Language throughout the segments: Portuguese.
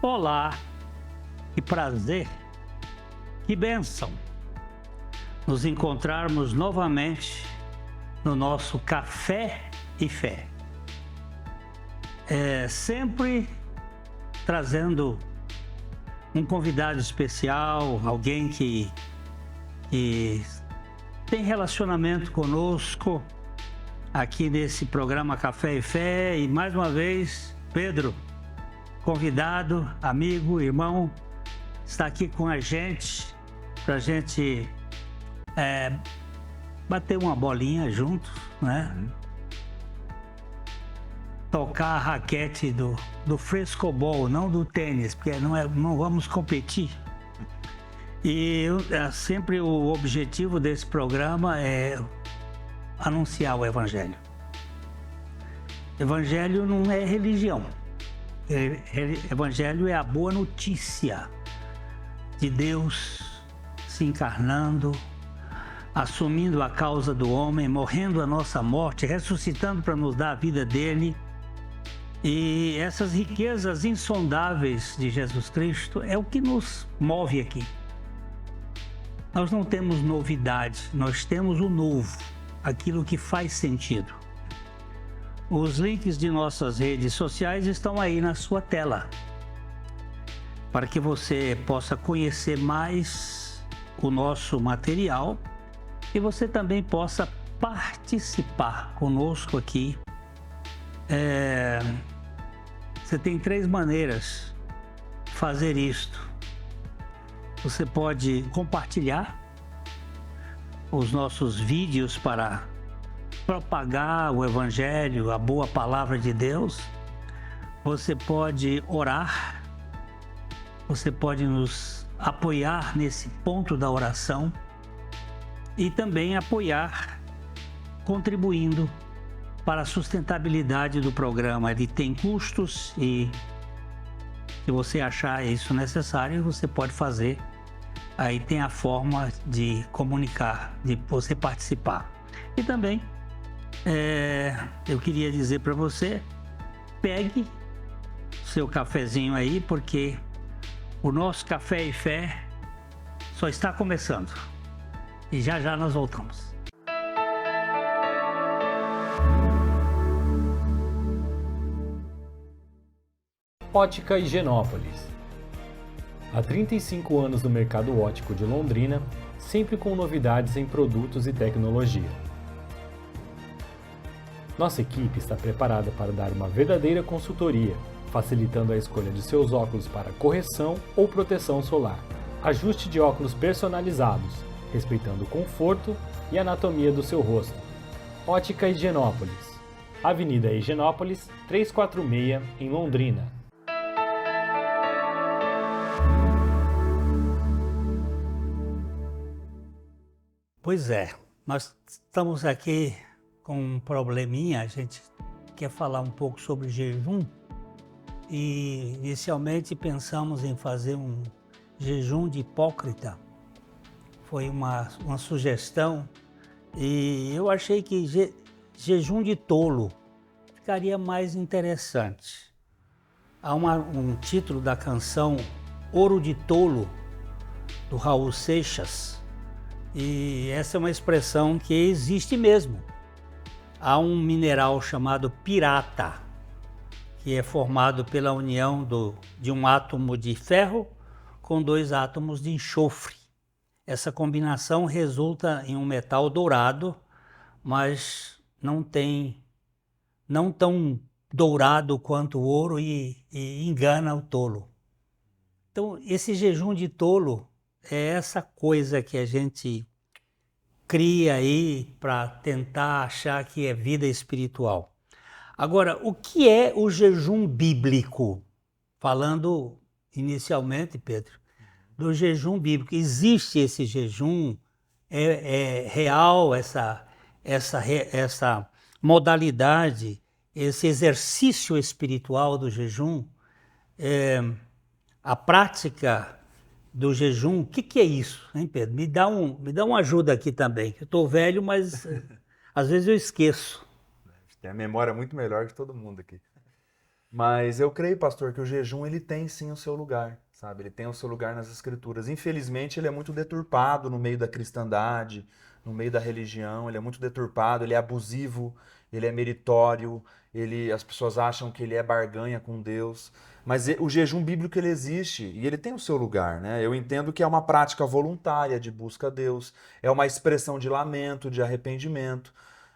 Olá, que prazer, que bênção nos encontrarmos novamente no nosso Café e Fé. Sempre trazendo um convidado especial, alguém que tem relacionamento conosco aqui nesse programa Café e Fé. E mais uma vez, Pedro, convidado, amigo, irmão, está aqui com a gente para a gente bater uma bolinha juntos, né? Tocar a raquete do frescobol, não do tênis, porque não vamos competir. E sempre o objetivo desse programa é anunciar o Evangelho. Evangelho não é religião. Evangelho é a boa notícia de Deus se encarnando, assumindo a causa do homem, morrendo a nossa morte, ressuscitando para nos dar a vida dele. E essas riquezas insondáveis de Jesus Cristo é o que nos move aqui. Nós não temos novidade, nós temos o novo, aquilo que faz sentido. Os links de nossas redes sociais estão aí na sua tela, para que você possa conhecer mais o nosso material e você também possa participar conosco aqui. Você tem 3 maneiras de fazer isto. Você pode compartilhar os nossos vídeos para propagar o Evangelho, a boa palavra de Deus. Você pode orar, você pode nos apoiar nesse ponto da oração e também apoiar contribuindo para a sustentabilidade do programa. Ele tem custos e se você achar isso necessário, você pode fazer. Aí tem a forma de comunicar, de você participar. E também eu queria dizer para você, pegue seu cafezinho aí, porque o nosso Café e Fé só está começando. E já já nós voltamos. Ótica Higienópolis. Há 35 anos no mercado óptico de Londrina, sempre com novidades em produtos e tecnologia. Nossa equipe está preparada para dar uma verdadeira consultoria, facilitando a escolha de seus óculos para correção ou proteção solar. Ajuste de óculos personalizados, respeitando o conforto e anatomia do seu rosto. Ótica Higienópolis. Avenida Higienópolis, 346, em Londrina. Pois é, nós estamos aqui com um probleminha, a gente quer falar um pouco sobre jejum e inicialmente pensamos em fazer um jejum de hipócrita. Foi uma sugestão e eu achei que jejum de tolo ficaria mais interessante. Há um título da canção Ouro de Tolo, do Raul Seixas, e essa é uma expressão que existe mesmo. Há um mineral chamado pirata, que é formado pela união de um átomo de ferro com 2 átomos de enxofre. Essa combinação resulta em um metal dourado, mas não tão dourado quanto o ouro e engana o tolo. Então, esse jejum de tolo é essa coisa que a gente cria aí para tentar achar que é vida espiritual. Agora, o que é o jejum bíblico? Falando inicialmente, Pedro, do jejum bíblico. Existe esse jejum? É real essa modalidade, esse exercício espiritual do jejum? A prática do jejum, o que é isso, hein, Pedro? Me dá uma ajuda aqui também. Eu estou velho, mas às vezes eu esqueço. Tem a memória muito melhor que todo mundo aqui. Mas eu creio, pastor, que o jejum ele tem sim o seu lugar, sabe? Ele tem o seu lugar nas escrituras. Infelizmente, ele é muito deturpado no meio da cristandade, no meio da religião, ele é muito deturpado, ele é abusivo, ele é meritório, as pessoas acham que ele é barganha com Deus. Mas o jejum bíblico ele existe e ele tem o seu lugar, né? Eu entendo que é uma prática voluntária de busca a Deus, é uma expressão de lamento, de arrependimento.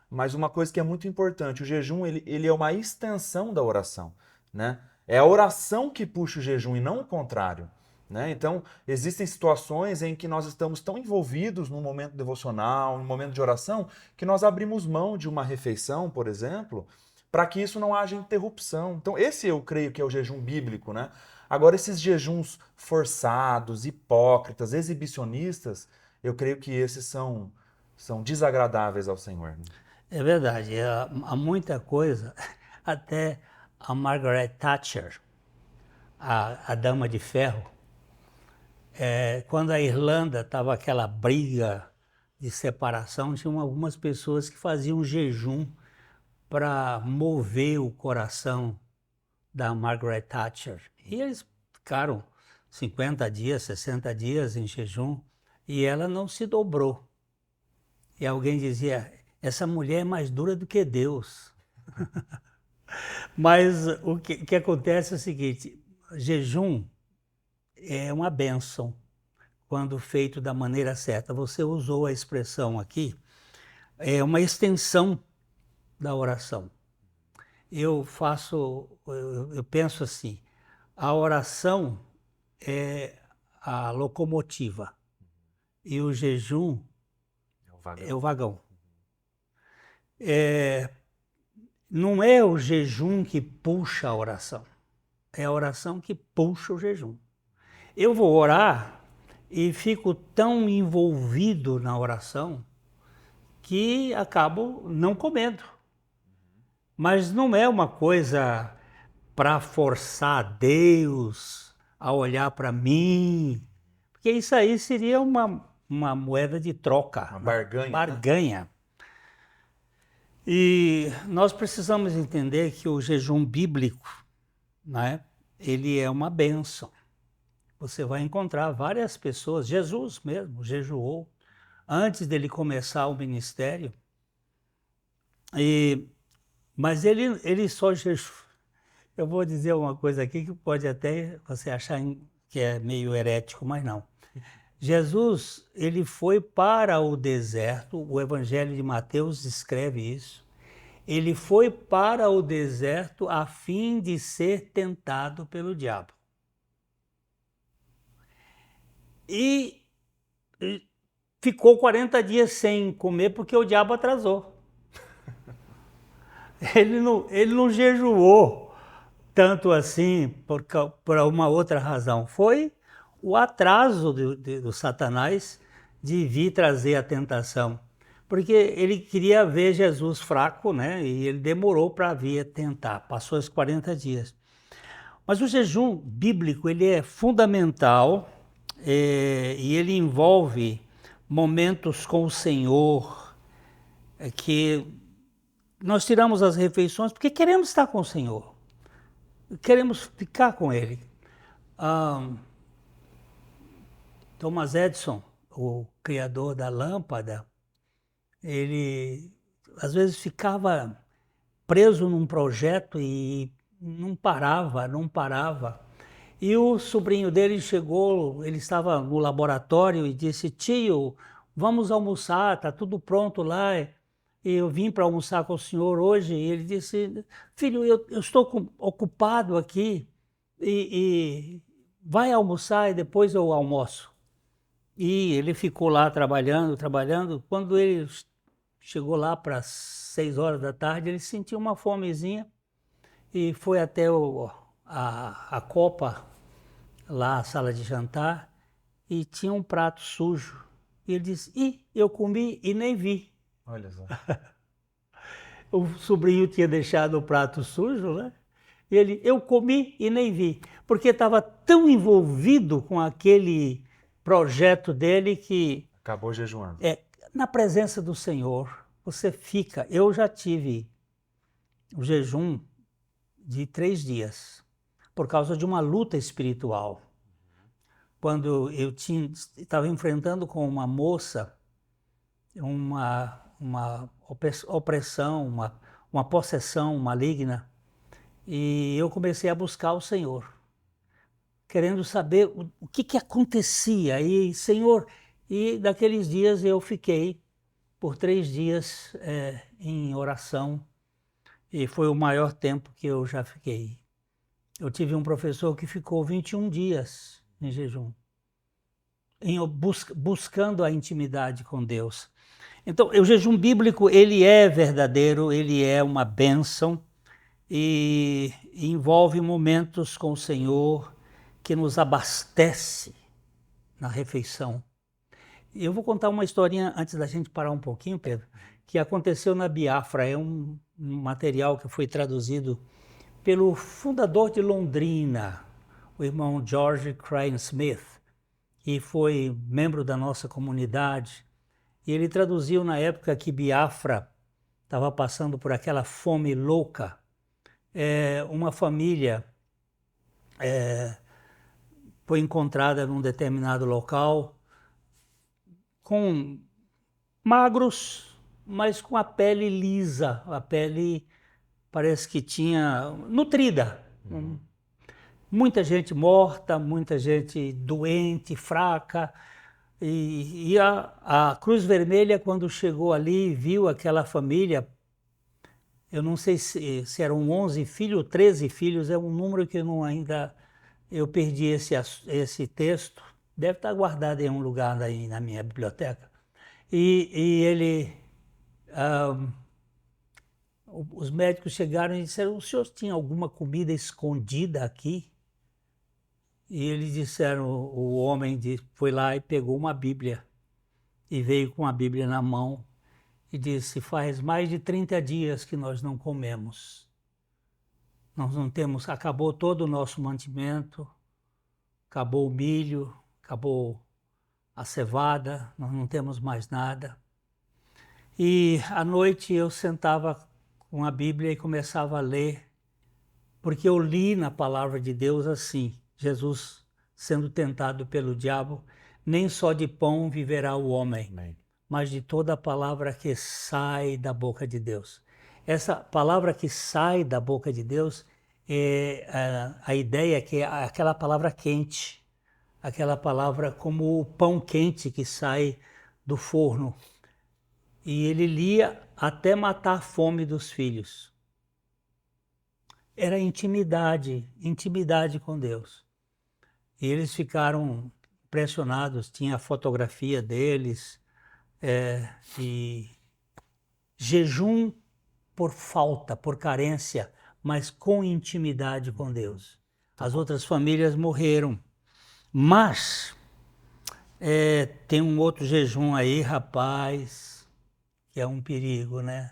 Mas uma coisa que é muito importante, o jejum ele é uma extensão da oração, né? É a oração que puxa o jejum e não o contrário, né? Então, existem situações em que nós estamos tão envolvidos num momento devocional, num momento de oração, que nós abrimos mão de uma refeição, por exemplo, para que isso não haja interrupção. Então, esse eu creio que é o jejum bíblico, né? Agora, esses jejuns forçados, hipócritas, exibicionistas, eu creio que esses são desagradáveis ao Senhor, né? É verdade, há muita coisa, até a Margaret Thatcher, a Dama de Ferro, quando a Irlanda estava aquela briga de separação, tinham algumas pessoas que faziam jejum para mover o coração da Margaret Thatcher. E eles ficaram 50 dias, 60 dias em jejum e ela não se dobrou. E alguém dizia, essa mulher é mais dura do que Deus. Mas o que acontece é o seguinte, jejum é uma bênção quando feito da maneira certa. Você usou a expressão aqui, é uma extensão da oração. Eu penso assim, a oração é a locomotiva e o jejum é o vagão. Não é o jejum que puxa a oração, é a oração que puxa o jejum. Eu vou orar e fico tão envolvido na oração que acabo não comendo. Mas não é uma coisa para forçar Deus a olhar para mim, porque isso aí seria uma moeda de troca. Uma barganha. Barganha. Né? E nós precisamos entender que o jejum bíblico, né, ele é uma bênção. Você vai encontrar várias pessoas, Jesus mesmo jejuou, antes dele começar o ministério, mas ele só jejuou. Eu vou dizer uma coisa aqui que pode até você achar que é meio herético, mas não. Jesus, ele foi para o deserto, o Evangelho de Mateus descreve isso. Ele foi para o deserto a fim de ser tentado pelo diabo. E ficou 40 dias sem comer porque o diabo atrasou. Ele não jejuou tanto assim por uma outra razão. Foi o atraso do Satanás de vir trazer a tentação. Porque ele queria ver Jesus fraco, né? E ele demorou para vir tentar. Passou os 40 dias. Mas o jejum bíblico, ele é fundamental e ele envolve momentos com o Senhor, que nós tiramos as refeições porque queremos estar com o Senhor. Queremos ficar com Ele. Thomas Edison, o criador da lâmpada, ele às vezes ficava preso num projeto e não parava. E o sobrinho dele chegou, ele estava no laboratório e disse, tio, vamos almoçar, está tudo pronto lá. E eu vim para almoçar com o senhor hoje. E ele disse, filho, eu estou ocupado aqui e vai almoçar e depois eu almoço. E ele ficou lá trabalhando. Quando ele chegou lá para 6 horas da tarde, ele sentiu uma fomezinha e foi até a copa, lá a sala de jantar, e tinha um prato sujo. E ele disse, eu comi e nem vi. Olha só. O sobrinho tinha deixado o prato sujo, né? E eu comi e nem vi, porque estava tão envolvido com aquele projeto dele que... Acabou jejuando. Na presença do Senhor, você fica... Eu já tive o jejum de 3 dias, por causa de uma luta espiritual. Quando eu estava enfrentando com uma moça uma opressão, uma possessão maligna, e eu comecei a buscar o Senhor, querendo saber o que acontecia. E, Senhor, e daqueles dias eu fiquei por 3 dias em oração, e foi o maior tempo que eu já fiquei. Eu tive um professor que ficou 21 dias em jejum, buscando a intimidade com Deus. Então, o jejum bíblico, ele é verdadeiro, ele é uma bênção e envolve momentos com o Senhor que nos abastece na refeição. Eu vou contar uma historinha antes da gente parar um pouquinho, Pedro, que aconteceu na Biafra. É um material que foi traduzido pelo fundador de Londrina, o irmão George Crane Smith, que foi membro da nossa comunidade. E ele traduziu na época que Biafra estava passando por aquela fome louca. Uma família foi encontrada num determinado local com magros, mas com a pele lisa, a pele parece que tinha nutrida. Muita gente morta, muita gente doente, fraca. E a Cruz Vermelha, quando chegou ali, viu aquela família, eu não sei se eram 11 filhos ou 13 filhos, é um número que eu perdi esse texto, deve estar guardado em um lugar aí na minha biblioteca. Os médicos chegaram e disseram: o senhor tinha alguma comida escondida aqui? E eles disseram, o homem foi lá e pegou uma Bíblia e veio com a Bíblia na mão e disse: faz mais de 30 dias que nós não comemos. Nós não temos, acabou todo o nosso mantimento, acabou o milho, acabou a cevada, nós não temos mais nada. E à noite eu sentava com a Bíblia e começava a ler, porque eu li na palavra de Deus assim: Jesus sendo tentado pelo diabo, nem só de pão viverá o homem, amém, mas de toda a palavra que sai da boca de Deus. Essa palavra que sai da boca de Deus, a ideia é que é aquela palavra quente, aquela palavra como o pão quente que sai do forno. E ele lia até matar a fome dos filhos. Era intimidade com Deus. E eles ficaram impressionados, tinha a fotografia deles, e jejum por falta, por carência, mas com intimidade com Deus. As outras famílias morreram. Mas tem um outro jejum aí, rapaz, que é um perigo, né?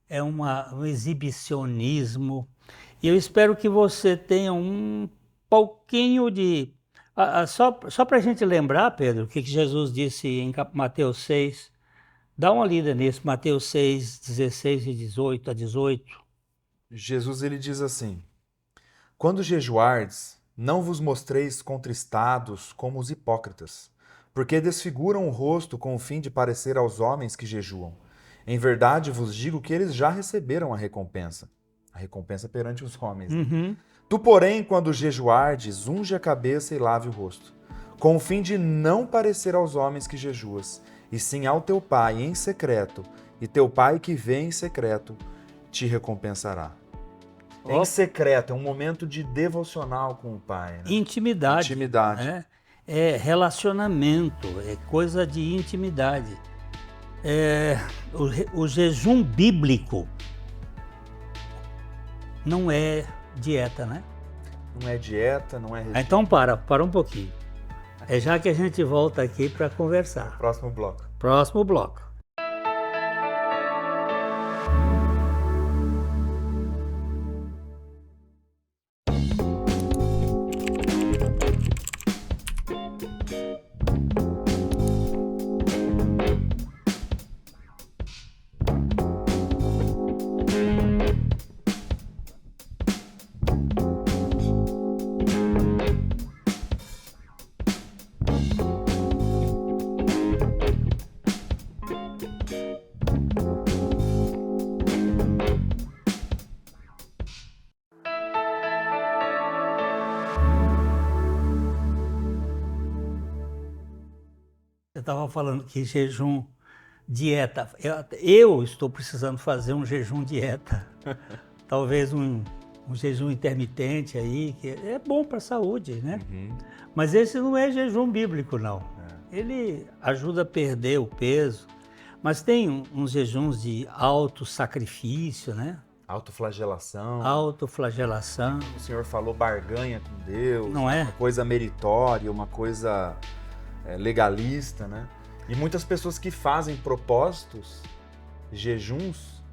É um exibicionismo. E eu espero que você tenha um pouquinho de... Só para a gente lembrar, Pedro, o que Jesus disse em Mateus 6. Dá uma lida nisso, Mateus 6, 16 e 18 a 18. Jesus, ele diz assim: quando jejuardes, não vos mostreis contristados como os hipócritas, porque desfiguram o rosto com o fim de parecer aos homens que jejuam. Em verdade vos digo que eles já receberam a recompensa perante os homens. Uhum. Tu, porém, quando jejuardes, unge a cabeça e lave o rosto, com o fim de não parecer aos homens que jejuas, e sim ao teu Pai em secreto, e teu Pai que vê em secreto te recompensará. Em secreto, é um momento de devocional com o Pai. Né? Intimidade. É relacionamento, é coisa de intimidade. O jejum bíblico não é dieta, né? Não é dieta, não é regime. Então para um pouquinho. É já que a gente volta aqui para conversar. Próximo bloco. Próximo bloco. Você estava falando que jejum, dieta. Eu estou precisando fazer um jejum dieta. Talvez um jejum intermitente aí, que é bom para a saúde, né? Mas esse não é jejum bíblico, não. Ele ajuda a perder o peso, mas tem uns jejuns de autossacrifício, né? Autoflagelação. Autoflagelação. O senhor falou barganha com Deus. Não é? Uma coisa meritória, uma coisa legalista, né? E muitas pessoas que fazem propósitos, jejuns,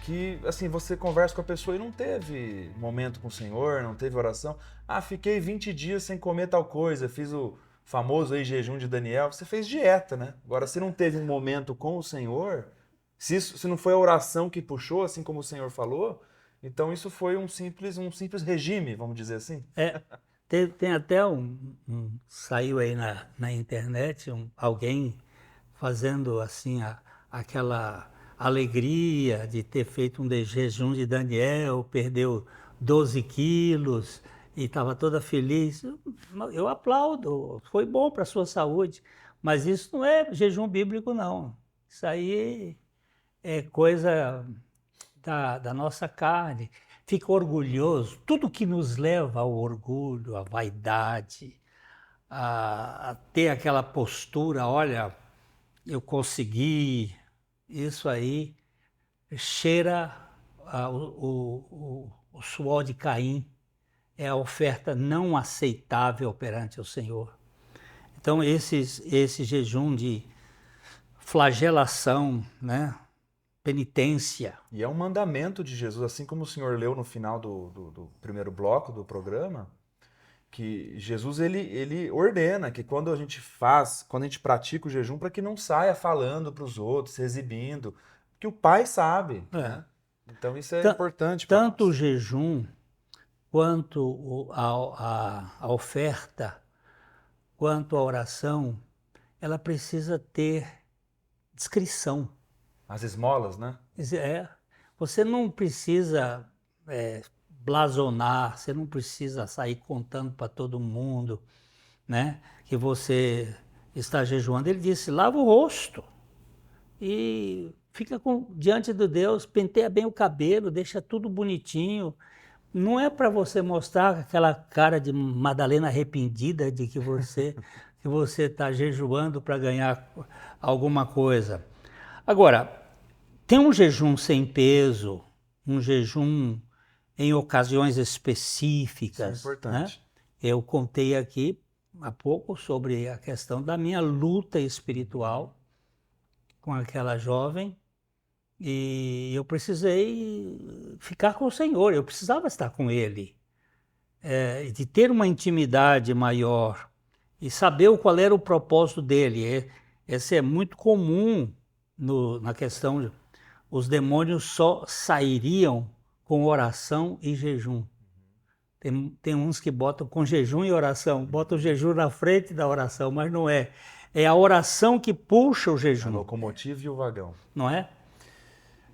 que, assim, você conversa com a pessoa e não teve momento com o Senhor, não teve oração. Ah, fiquei 20 dias sem comer tal coisa, fiz o famoso aí jejum de Daniel. Você fez dieta, né? Agora, se não teve um momento com o Senhor, se não foi a oração que puxou, assim como o Senhor falou, então isso foi um simples regime, vamos dizer assim. Tem até saiu aí na internet alguém fazendo assim aquela alegria de ter feito um jejum de Daniel, perdeu 12 quilos e estava toda feliz. Eu aplaudo, foi bom para a sua saúde, mas isso não é jejum bíblico, não. Isso aí é coisa da nossa carne. Fica orgulhoso, tudo que nos leva ao orgulho, à vaidade, a ter aquela postura, olha, eu consegui, isso aí cheira o suor de Caim, é a oferta não aceitável perante o Senhor. Então esse jejum de flagelação, né? Penitência. E é um mandamento de Jesus, assim como o senhor leu no final do primeiro bloco do programa, que Jesus ele ordena que quando a gente pratica o jejum, para que não saia falando para os outros, se exibindo, que o Pai sabe. Né? Então isso é importante para nós. Tanto o jejum quanto a oferta, quanto a oração, ela precisa ter discrição. As esmolas, né? Você não precisa blasonar, você não precisa sair contando para todo mundo, né, que você está jejuando. Ele disse, lava o rosto e fica diante de Deus, penteia bem o cabelo, deixa tudo bonitinho. Não é para você mostrar aquela cara de Madalena arrependida de que você está jejuando para ganhar alguma coisa. Agora, tem um jejum sem peso, um jejum em ocasiões específicas. Isso é importante. Né? Eu contei aqui há pouco sobre a questão da minha luta espiritual com aquela jovem e eu precisei ficar com o Senhor, eu precisava estar com Ele, de ter uma intimidade maior e saber qual era o propósito dele. Esse é muito comum na questão. Os demônios só sairiam com oração e jejum. Tem uns que botam com jejum e oração, botam o jejum na frente da oração, mas não é. É a oração que puxa o jejum. A locomotiva e o vagão. Não é?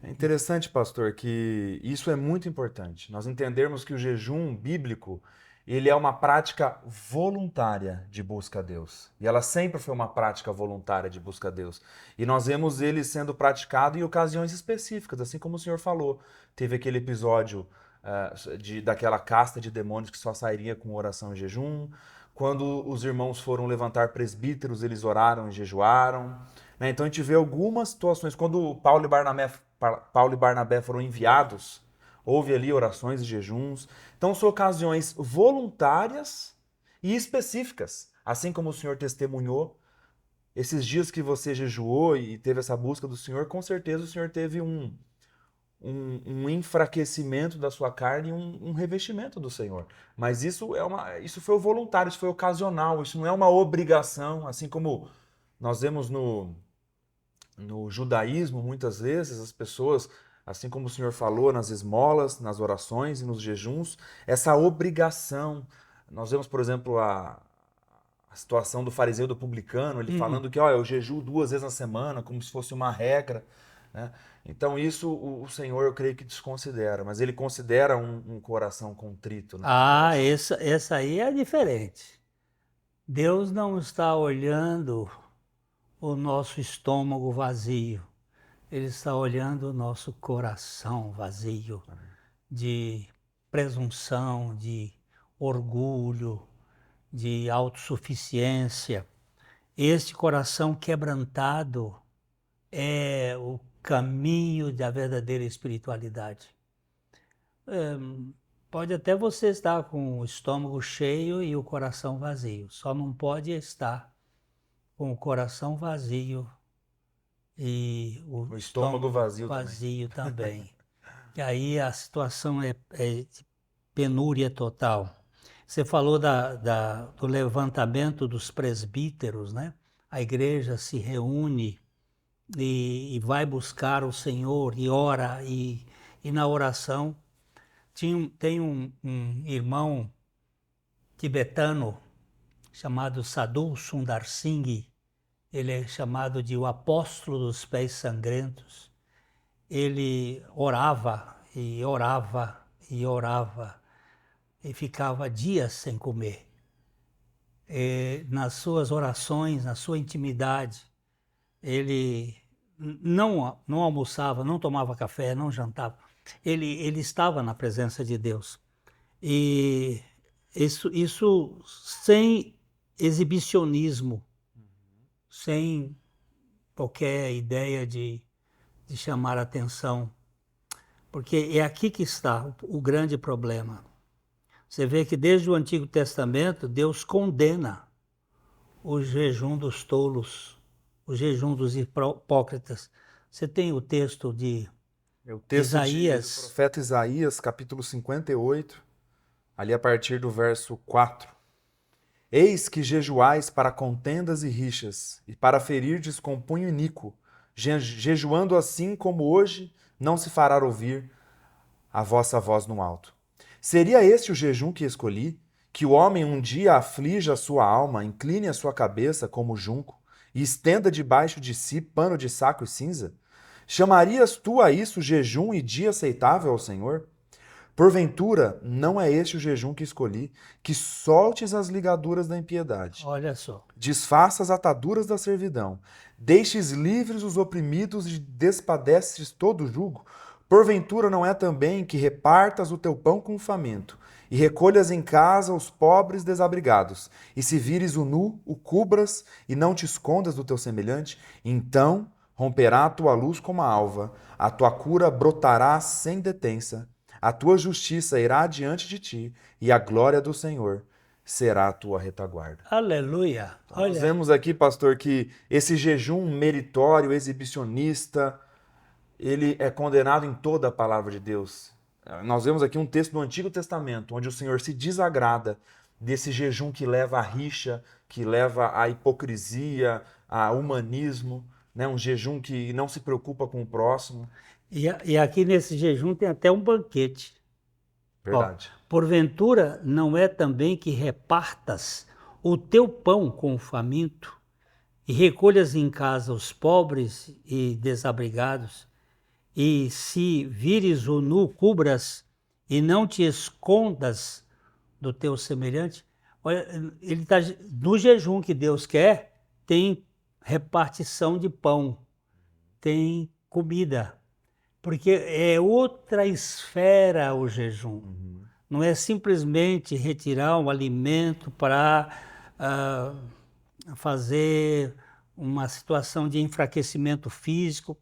É interessante, pastor, que isso é muito importante. Nós entendermos que o jejum bíblico, ele é uma prática voluntária de busca a Deus. E ela sempre foi uma prática voluntária de busca a Deus. E nós vemos ele sendo praticado em ocasiões específicas, assim como o senhor falou. Teve aquele episódio daquela casta de demônios que só sairia com oração e jejum. Quando os irmãos foram levantar presbíteros, eles oraram e jejuaram. Né? Então a gente vê algumas situações. Quando Paulo e Barnabé foram enviados, houve ali orações e jejuns. Então são ocasiões voluntárias e específicas. Assim como o Senhor testemunhou, esses dias que você jejuou e teve essa busca do Senhor, com certeza o Senhor teve um enfraquecimento da sua carne e um revestimento do Senhor. Mas isso foi voluntário, isso foi ocasional, isso não é uma obrigação, assim como nós vemos no judaísmo, muitas vezes, as pessoas, assim como o Senhor falou, nas esmolas, nas orações e nos jejuns, essa obrigação. Nós vemos, por exemplo, a situação do fariseu e do publicano, ele falando que eu jejuo 2 vezes na semana, como se fosse uma regra. né? Então isso o Senhor, eu creio que desconsidera, mas Ele considera um coração contrito, né? Ah, essa aí é diferente. Deus não está olhando o nosso estômago vazio. Ele está olhando o nosso coração vazio de presunção, de orgulho, de autossuficiência. Este coração quebrantado é o caminho da verdadeira espiritualidade. Pode até você estar com o estômago cheio e o coração vazio, só não pode estar com o coração vazio e o estômago vazio também. E aí a situação é de penúria total. Você falou do levantamento dos presbíteros, né? A igreja se reúne e vai buscar o Senhor e ora, e na oração tem um irmão tibetano chamado Sadhu Sundar Singh. Ele é chamado de o apóstolo dos pés sangrentos. Ele orava e orava e orava e ficava dias sem comer. Nas suas orações, na sua intimidade, ele não almoçava, não tomava café, não jantava. Ele estava na presença de Deus. E isso sem exibicionismo, sem qualquer ideia de chamar a atenção. Porque é aqui que está o grande problema. Você vê que desde o Antigo Testamento, Deus condena o jejum dos tolos, o jejum dos hipócritas. Você tem o texto de Isaías. Do profeta Isaías, capítulo 58, ali a partir do verso 4. Eis que jejuais para contendas e rixas, e para ferirdes com punho iníquo, jejuando assim como hoje não se fará ouvir a vossa voz no alto. Seria este o jejum que escolhi? Que o homem um dia aflija a sua alma, incline a sua cabeça como junco, e estenda debaixo de si pano de saco e cinza? Chamarias tu a isso jejum e dia aceitável ao Senhor? Porventura, não é este o jejum que escolhi, que soltes as ligaduras da impiedade. Olha só. Desfaça as ataduras da servidão. Deixes livres os oprimidos e despadeces todo o jugo. Porventura não é também que repartas o teu pão com o faminto, e recolhas em casa os pobres desabrigados, e se vires o nu, o cubras, e não te escondas do teu semelhante? Então romperá a tua luz como a alva, a tua cura brotará sem detença, a tua justiça irá diante de ti, e a glória do Senhor será a tua retaguarda. Aleluia! Olha. Nós vemos aqui, pastor, que esse jejum meritório, exibicionista, ele é condenado em toda a palavra de Deus. Nós vemos aqui um texto do Antigo Testamento, onde o Senhor se desagrada desse jejum que leva à rixa, que leva à hipocrisia, ao humanismo, né? Um jejum que não se preocupa com o próximo. E aqui nesse jejum tem até um banquete. Verdade. Ó, porventura não é também que repartas o teu pão com o faminto e recolhas em casa os pobres e desabrigados, e se vires o nu, cubras e não te escondas do teu semelhante? Olha, ele está no jejum que Deus quer, tem repartição de pão, tem comida, porque é outra esfera o jejum. Não é simplesmente retirar um alimento para fazer uma situação de enfraquecimento físico,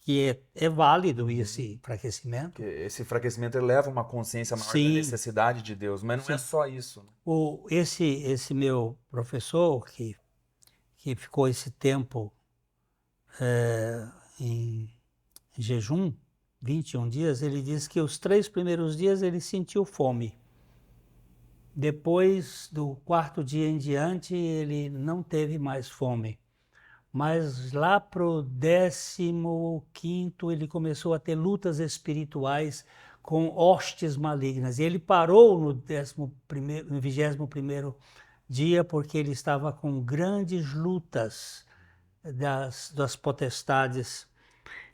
que é válido esse enfraquecimento. Esse enfraquecimento leva uma consciência maior da necessidade de Deus, mas não é só isso. Né? Esse meu professor, que ficou esse tempo em jejum, 21 dias, ele disse que os 3 primeiros dias ele sentiu fome. Depois do 4º dia em diante, ele não teve mais fome. Mas lá para o 15º, ele começou a ter lutas espirituais com hostes malignas. E ele parou no 21º dia porque ele estava com grandes lutas das potestades.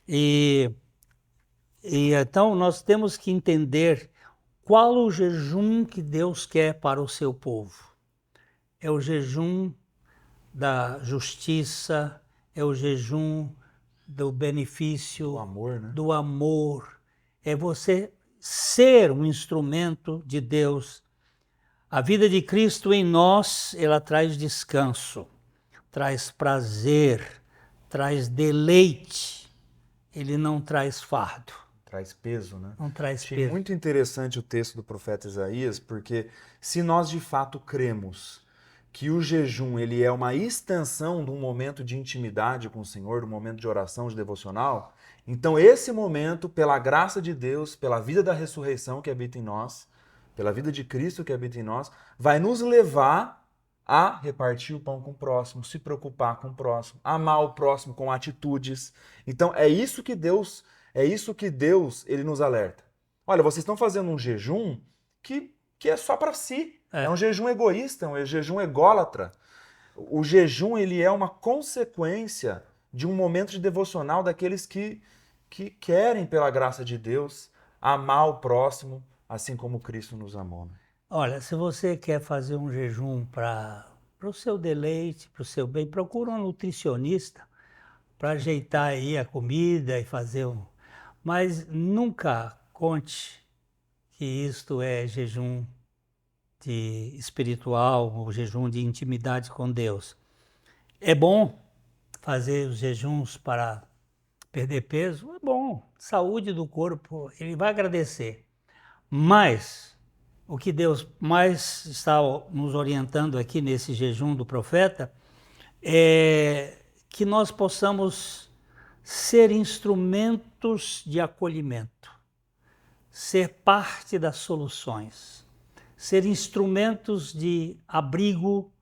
E então nós temos que entender qual o jejum que Deus quer para o seu povo. É o jejum da justiça, é o jejum do benefício, O amor, né? do amor. É você ser um instrumento de Deus. A vida de Cristo em nós, ela traz descanso, traz prazer, traz deleite. Ele não traz fardo. Traz peso, né? Não traz Achei peso. muito interessante o texto do profeta Isaías, porque se nós de fato cremos que o jejum ele é uma extensão de um momento de intimidade com o Senhor, de um momento de oração, de devocional, então esse momento, pela graça de Deus, pela vida da ressurreição que habita em nós, pela vida de Cristo que habita em nós, vai nos levar a repartir o pão com o próximo, se preocupar com o próximo, amar o próximo com atitudes. Então é isso que Deus ele nos alerta. Olha, vocês estão fazendo um jejum que é só para si. É um jejum egoísta, um jejum ególatra. O jejum ele é uma consequência de um momento de devocional daqueles que querem, pela graça de Deus, amar o próximo, assim como Cristo nos amou. Né? Olha, se você quer fazer um jejum para o seu deleite, para o seu bem, procura um nutricionista para ajeitar aí a comida e fazer um... Mas nunca conte que isto é jejum de espiritual, ou jejum de intimidade com Deus. É bom fazer os jejuns para perder peso? É bom. Saúde do corpo, ele vai agradecer. Mas o que Deus mais está nos orientando aqui nesse jejum do profeta é que nós possamos ser instrumentos de acolhimento, ser parte das soluções, ser instrumentos de abrigo,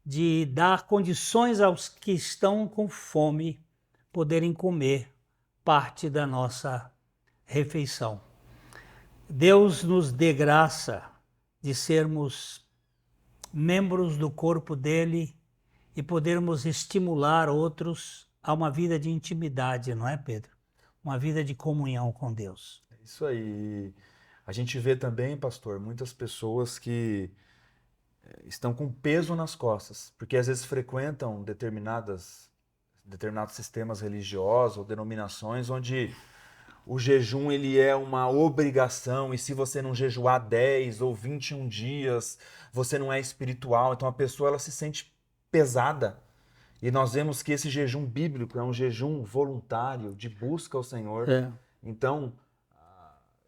de dar condições aos que estão com fome poderem comer parte da nossa refeição. Deus nos dê graça de sermos membros do corpo dele e podermos estimular outros a uma vida de intimidade, não é, Pedro? Uma vida de comunhão com Deus. É isso aí. A gente vê também, pastor, muitas pessoas que estão com peso nas costas, porque às vezes frequentam determinados sistemas religiosos ou denominações onde o jejum ele é uma obrigação e se você não jejuar 10 ou 21 dias, você não é espiritual. Então a pessoa ela se sente pesada. E nós vemos que esse jejum bíblico é um jejum voluntário, de busca ao Senhor. Então,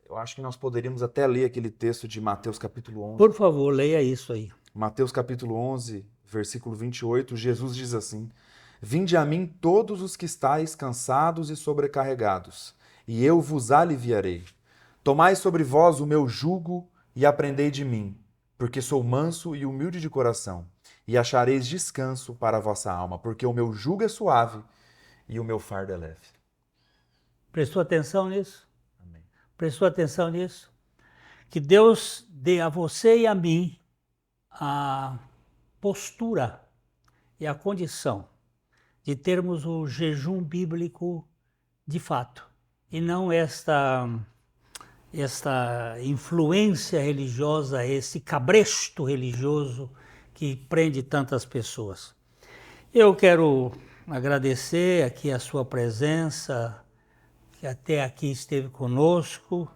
eu acho que nós poderíamos até ler aquele texto de Mateus capítulo 11. Por favor, leia isso aí. Mateus capítulo 11, versículo 28, Jesus diz assim: Vinde a mim todos os que estáis cansados e sobrecarregados, e eu vos aliviarei. Tomai sobre vós o meu jugo e aprendei de mim, porque sou manso e humilde de coração, e achareis descanso para a vossa alma, porque o meu jugo é suave e o meu fardo é leve. Prestou atenção nisso? Amém. Prestou atenção nisso? Que Deus dê a você e a mim a postura e a condição de termos o jejum bíblico de fato, e não esta influência religiosa, esse cabresto religioso que prende tantas pessoas. Eu quero agradecer aqui a sua presença, que até aqui esteve conosco,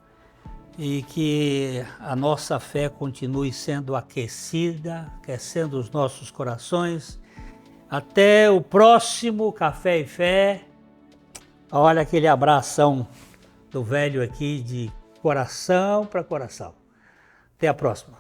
e que a nossa fé continue sendo aquecida, aquecendo os nossos corações. Até o próximo Café e Fé. Olha aquele abração do velho aqui de coração para coração. Até a próxima.